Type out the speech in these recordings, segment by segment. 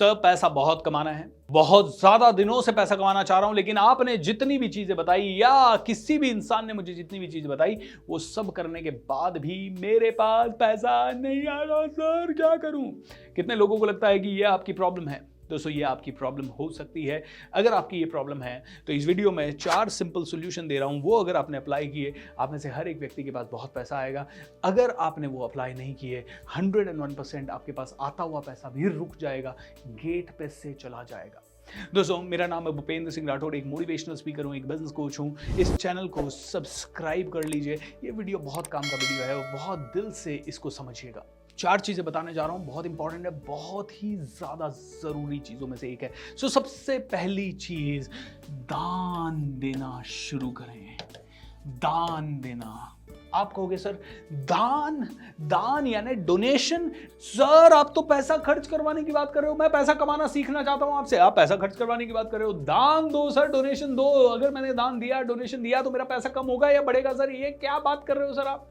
Sir पैसा बहुत कमाना है, बहुत ज्यादा दिनों से पैसा कमाना चाह रहा हूं, लेकिन आपने जितनी भी चीजें बताई या किसी भी इंसान ने मुझे जितनी भी चीजें बताई वो सब करने के बाद भी मेरे पास पैसा नहीं आ रहा सर, क्या करूं? कितने लोगों को लगता है कि ये आपकी प्रॉब्लम है? दोस्तों ये आपकी प्रॉब्लम हो सकती है। अगर आपकी ये प्रॉब्लम है तो इस वीडियो में 4 सिंपल सॉल्यूशन दे रहा हूं, वो अगर आपने अप्लाई किए आप में से हर एक व्यक्ति के पास बहुत पैसा आएगा। अगर आपने वो अप्लाई नहीं किए 101% आपके पास आता हुआ पैसा भी रुक जाएगा, गेट पे से चला जाएगा। दोस्तों मेरा नाम है भूपेंद्र सिंह राठौड़, एक मोटिवेशनल स्पीकर हूँ, एक बिजनेस कोच हूँ। इस चैनल को सब्सक्राइब कर लीजिए। ये वीडियो बहुत काम का वीडियो है और बहुत दिल से इसको समझिएगा। 4 चीजें बताने जा रहा हूं, बहुत इंपॉर्टेंट है, बहुत ही ज्यादा जरूरी चीजों में से एक है। सबसे पहली चीज, दान देना शुरू करें। दान देना। आप कहोगे सर दान यानी डोनेशन? सर आप तो पैसा खर्च करवाने की बात कर रहे हो, मैं पैसा कमाना सीखना चाहता हूं आपसे, आप पैसा खर्च करवाने की बात कर रहे हो। दान दो सर, डोनेशन दो। अगर मैंने दान दिया, डोनेशन दिया तो मेरा पैसा कम होगा या बढ़ेगा? सर ये क्या बात कर रहे हो सर आप?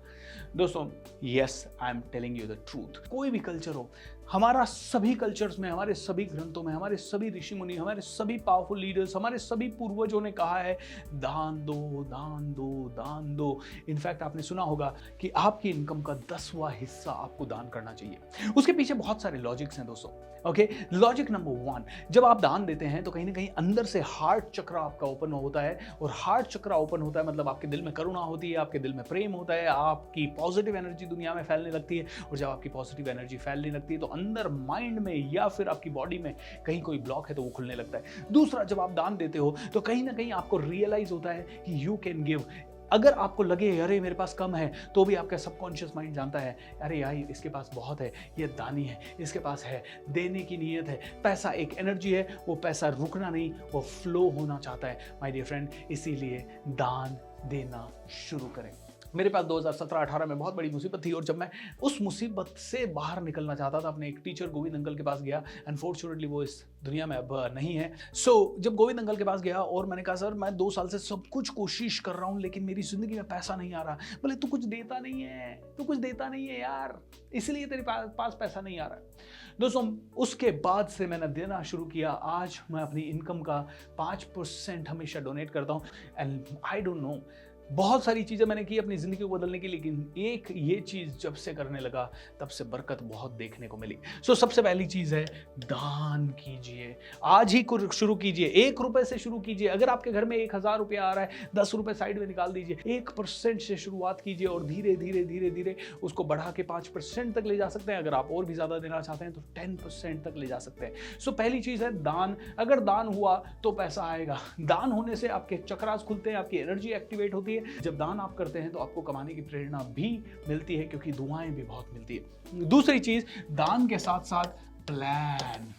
दोस्तों yes, I am telling you the truth. कोई भी कल्चर हो, हमारा सभी कल्चर्स में, हमारे सभी ग्रंथों में, हमारे सभी ऋषि मुनि, हमारे सभी पावरफुल लीडर्स, हमारे सभी पूर्वजों ने कहा है दान दो, दान दो, दान दो। इनफैक्ट आपने सुना होगा कि आपकी इनकम का 10वां हिस्सा आपको दान करना चाहिए। उसके पीछे बहुत सारे लॉजिक्स हैं दोस्तों। ओके, लॉजिक नंबर 1, जब आप दान देते हैं तो कहीं ना कहीं अंदर से हार्ट चक्र आपका ओपन होता है, और हार्ट चक्र ओपन होता है मतलब आपके दिल में करुणा होती है, आपके दिल में प्रेम होता है, आपकी पॉजिटिव एनर्जी दुनिया में फैलने लगती है। और जब आपकी पॉजिटिव एनर्जी फैलने लगती है तो अंदर माइंड में या फिर आपकी बॉडी में कहीं कोई ब्लॉक है तो वो खुलने लगता है। दूसरा, जब आप दान देते हो तो कहीं ना कहीं आपको रियलाइज होता है कि यू कैन गिव। अगर आपको लगे अरे मेरे पास कम है, तो भी आपका सबकॉन्शियस माइंड जानता है अरे यार इसके पास बहुत है, ये दानी है, इसके पास है, देने की नीयत है। पैसा एक एनर्जी है, वो पैसा रुकना नहीं, वो फ्लो होना चाहता है माय डियर फ्रेंड। इसीलिए दान देना शुरू करें। मेरे पास 2017-18 में बहुत बड़ी मुसीबत थी, और जब मैं उस मुसीबत से बाहर निकलना चाहता था, अपने एक टीचर गोविंद अंकल के पास गया। अनफॉर्चुनेटली वो इस दुनिया में अब नहीं है। जब गोविंद अंकल के पास गया और मैंने कहा सर मैं 2 साल से सब कुछ कोशिश कर रहा हूँ लेकिन मेरी जिंदगी में पैसा नहीं आ रहा। बोले तू कुछ देता नहीं है, तू कुछ देता नहीं है यार, इसलिए तेरे पास पैसा नहीं आ रहा। दोस्तों उसके बाद से मैंने देना शुरू किया। आज मैं अपनी इनकम का 5% हमेशा डोनेट करता हूँ। एंड आई डोंट नो, बहुत सारी चीज़ें मैंने की अपनी ज़िंदगी को बदलने की, लेकिन एक ये चीज़ जब से करने लगा तब से बरकत बहुत देखने को मिली। सबसे पहली चीज़ है दान कीजिए। आज ही शुरू कीजिए, 1 रुपए से शुरू कीजिए। अगर आपके घर में 1000 रुपया आ रहा है, 10 रुपए साइड में निकाल दीजिए। 1% से शुरुआत कीजिए और धीरे धीरे धीरे धीरे उसको बढ़ा के 5% तक ले जा सकते हैं। अगर आप और भी ज़्यादा देना चाहते हैं तो 10% तक ले जा सकते हैं। पहली चीज़ है दान। अगर दान हुआ तो पैसा आएगा। दान होने से आपके चक्रास खुलते हैं, आपकी एनर्जी एक्टिवेट होती है। जब दान आप करते हैं तो आपको कमाने की प्रेरणा भी मिलती है, क्योंकि दुआएं भी बहुत मिलती है। दूसरी चीज, दान के साथ साथ प्लान।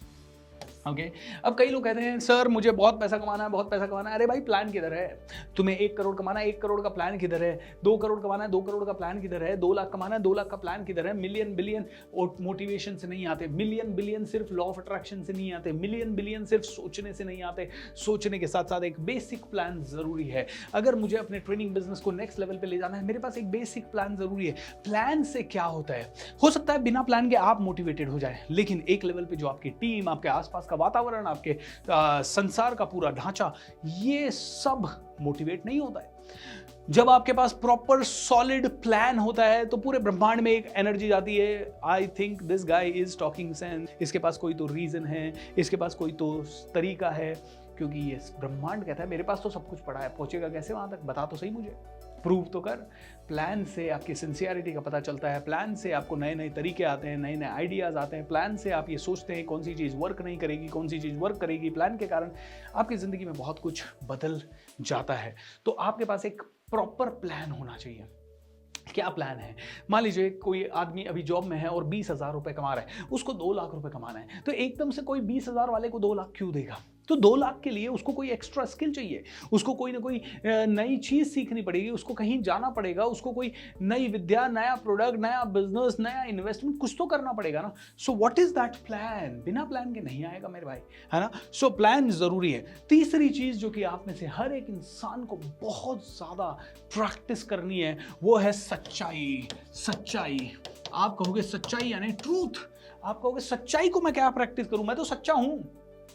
ओके, अब कई लोग कहते हैं सर मुझे बहुत पैसा कमाना है, बहुत पैसा कमाना है। अरे भाई प्लान किधर है? तुम्हें 1 करोड़ कमाना है, 1 करोड़ का प्लान किधर है? 2 करोड़ कमाना है, 2 करोड़ का प्लान किधर है? 2 लाख कमाना है, 2 लाख का प्लान किधर है? मिलियन बिलियन मोटिवेशन से नहीं आते। मिलियन बिलियन सिर्फ लॉ ऑफ अट्रैक्शन से नहीं आते। मिलियन बिलियन सिर्फ सोचने से नहीं आते। सोचने के साथ साथ एक बेसिक प्लान जरूरी है। अगर मुझे अपने ट्रेनिंग बिजनेस को नेक्स्ट लेवल पे ले जाना है, मेरे पास एक बेसिक प्लान जरूरी है। प्लान से क्या होता है? हो सकता है बिना प्लान के आप मोटिवेटेड हो जाए, लेकिन एक लेवल पे जो आपकी टीम, आपके आसपास का वातावरण, आपके संसार का पूरा ढांचा, ये सब मोटिवेट नहीं होता है। जब आपके पास प्रॉपर सॉलिड प्लान होता है तो पूरे ब्रह्मांड में एक एनर्जी जाती है। I think this guy is talking sense. इसके पास कोई तो रीजन है, इसके पास कोई तो तरीका है, क्योंकि ये ब्रह्मांड कहता है मेरे पास तो सब कुछ पड़ा है, पहुंचेगा कैसे वहां तक? बता तो सही मुझे, प्रूव तो कर। प्लान से आपकी सिंसियरिटी का पता चलता है। प्लान से आपको नए नए तरीके आते हैं, नए नए आइडियाज आते हैं। प्लान से आप ये सोचते हैं कौन सी चीज़ वर्क नहीं करेगी, कौन सी चीज़ वर्क करेगी। प्लान के कारण आपकी ज़िंदगी में बहुत कुछ बदल जाता है। तो आपके पास एक प्रॉपर प्लान होना चाहिए। क्या प्लान है? मान लीजिए कोई आदमी अभी जॉब में है और 20,000 रुपए कमा रहा है, उसको 2 लाख रुपए कमाना है, तो एकदम से कोई 20,000 वाले को 2 लाख क्यों देगा? तो 2 लाख के लिए उसको कोई एक्स्ट्रा स्किल चाहिए, उसको कोई ना कोई नई चीज सीखनी पड़ेगी, उसको कहीं जाना पड़ेगा, उसको कोई नई विद्या, नया प्रोडक्ट, नया बिजनेस, नया इन्वेस्टमेंट कुछ तो करना पड़ेगा ना। So what is that plan? बिना प्लान के नहीं आएगा मेरे भाई, है ना। सो प्लान जरूरी है। तीसरी चीज जो कि आप में से हर एक इंसान को बहुत ज्यादा प्रैक्टिस करनी है, वो है सच्चाई। सच्चाई, आप कहोगे सच्चाई यानी ट्रूथ। आप कहोगे सच्चाई को मैं क्या प्रैक्टिस करूं, मैं तो सच्चा हूं।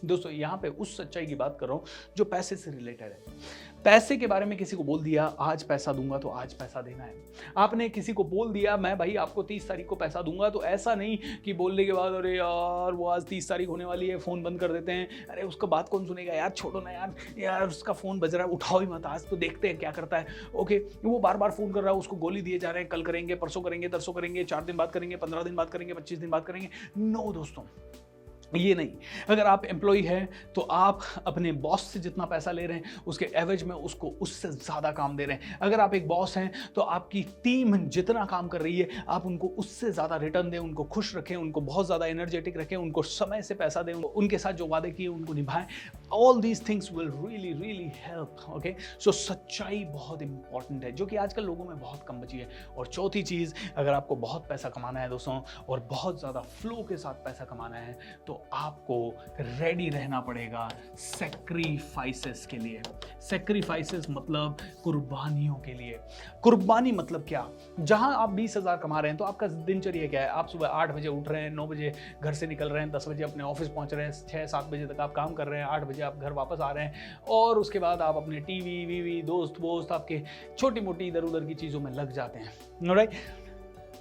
दोस्तों यहां पे उस सच्चाई की बात कर रहा हूं जो पैसे से रिलेटेड है। पैसे के बारे में किसी को बोल दिया आज पैसा दूंगा तो आज पैसा देना है। आपने किसी को बोल दिया मैं भाई आपको 30 तारीख को पैसा दूंगा, तो ऐसा नहीं कि बोलने के बाद अरे यार वो आज 30 तारीख होने वाली है, फोन बंद कर देते हैं, अरे उसका बात कौन सुनेगा यार, छोड़ो ना यार, यार उसका फोन बज रहा है उठाओ ही मत, आज तो देखते हैं क्या करता है। ओके, वो बार बार फोन कर रहा है, उसको गोली दिए जा रहे हैं, कल करेंगे, परसों करेंगे, तरसों करेंगे, 4 दिन बाद करेंगे, 15 दिन बाद करेंगे, 25 दिन बाद करेंगे। नो दोस्तों, ये नहीं। अगर आप एम्प्लॉय हैं तो आप अपने बॉस से जितना पैसा ले रहे हैं उसके एवरेज में उसको उससे ज़्यादा काम दे रहे हैं। अगर आप एक बॉस हैं तो आपकी टीम जितना काम कर रही है आप उनको उससे ज़्यादा रिटर्न दें, उनको खुश रखें, उनको बहुत ज़्यादा एनर्जेटिक रखें, उनको समय से पैसा दें, उनके साथ जो वादे किए उनको निभाएं। All these things will really really help. Okay, so सच्चाई बहुत इंपॉर्टेंट है जो कि आजकल लोगों में बहुत कम बची है। और चौथी चीज़, अगर आपको बहुत पैसा कमाना है दोस्तों और बहुत ज़्यादा फ्लो के साथ पैसा कमाना है तो आपको रेडी रहना पड़ेगा सैक्रिफाइसेस के लिए। सैक्रिफाइसेस मतलब कुर्बानियों के लिए। कुर्बानी मतलब क्या? जहां आप 20,000 कमा रहे हैं तो आपका दिनचर्या क्या है? आप सुबह 8 बजे उठ रहे हैं, 9 बजे घर से निकल रहे हैं, 10 बजे अपने ऑफिस पहुंच रहे हैं, 6-7 बजे तक आप काम कर रहे हैं, 8 बजे आप घर वापस आ रहे हैं और उसके बाद आप अपने टीवी वीवी दोस्त वोस्त आपके छोटी मोटी इधर उधर की चीज़ों में लग जाते हैं। राइट?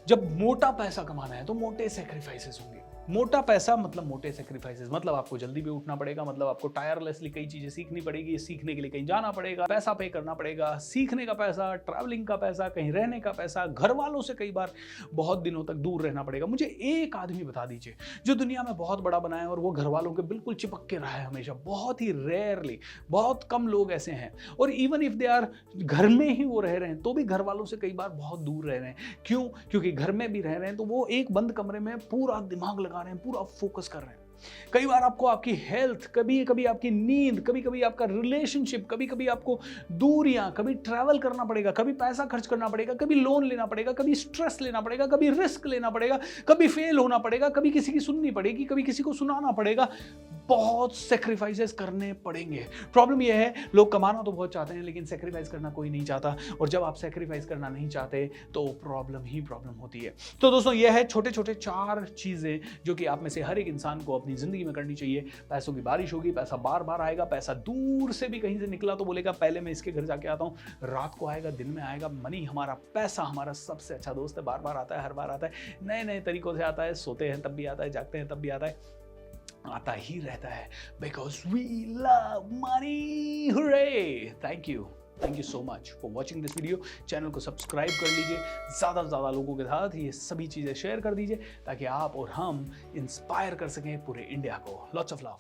जब मोटा पैसा कमाना है तो मोटे सैक्रिफाइसेस होंगे। मोटा पैसा मतलब मोटे सेक्रीफाइसेस, मतलब आपको जल्दी भी उठना पड़ेगा, मतलब आपको टायरलेसली कई चीजें सीखनी पड़ेगी, सीखने के लिए कहीं जाना पड़ेगा, पैसा पे करना पड़ेगा, सीखने का पैसा, ट्रैवलिंग का पैसा, कहीं रहने का पैसा, घर वालों से कई बार बहुत दिनों तक दूर रहना पड़ेगा। मुझे एक आदमी बता दीजिए जो दुनिया में बहुत बड़ा बना है और वो घर वालों के बिल्कुल चिपक के रहा है हमेशा। बहुत ही रेयरली, बहुत कम लोग ऐसे हैं। और इवन इफ दे आर, घर में ही वो रह रहे हैं तो भी घर वालों से कई बार बहुत दूर रह रहे हैं। क्यों? क्योंकि घर में भी रह रहे हैं तो वो एक बंद कमरे में पूरा दिमाग लगा रहे हैं, पूरा फोकस कर रहे हैं। कई बार आपको आपकी हेल्थ, कभी कभी आपकी नींद, कभी कभी आपका रिलेशनशिप, कभी कभी आपको दूरियां, कभी ट्रैवल करना पड़ेगा, कभी पैसा खर्च करना पड़ेगा, कभी लोन लेना पड़ेगा, कभी स्ट्रेस लेना पड़ेगा, कभी रिस्क लेना पड़ेगा, कभी फेल होना पड़ेगा, कभी किसी की सुननी पड़ेगी, कभी किसी को सुनाना पड़ेगा। बहुत सेक्रीफाइसेस करने पड़ेंगे। प्रॉब्लम यह है लोग कमाना तो बहुत चाहते हैं लेकिन सेक्रीफाइस करना कोई नहीं चाहता, और जब आप सेक्रीफाइस करना नहीं चाहते तो प्रॉब्लम ही प्रॉब्लम होती है। तो दोस्तों यह है छोटे छोटे 4 चीजें जो कि आप में से हर एक इंसान को अपनी जिंदगी में करनी चाहिए। पैसों की बारिश होगी, पैसा बार बार आएगा, पैसा दूर से भी कहीं से निकला तो बोलेगा पहले मैं इसके घर जाके आता हूँ, रात को आएगा, दिन में आएगा। मनी हमारा, पैसा हमारा सबसे अच्छा दोस्त है, बार बार आता है, हर बार आता है, नए नए तरीकों से आता है, सोते हैं तब भी आता है, जागते हैं तब भी आता ही रहता है, because we love money. Hurray! Thank you so much for watching this video. Channel को सब्सक्राइब कर लीजिए, ज़्यादा से ज़्यादा लोगों के साथ ये सभी चीज़ें शेयर कर दीजिए ताकि आप और हम इंस्पायर कर सकें पूरे इंडिया को। Lots of love.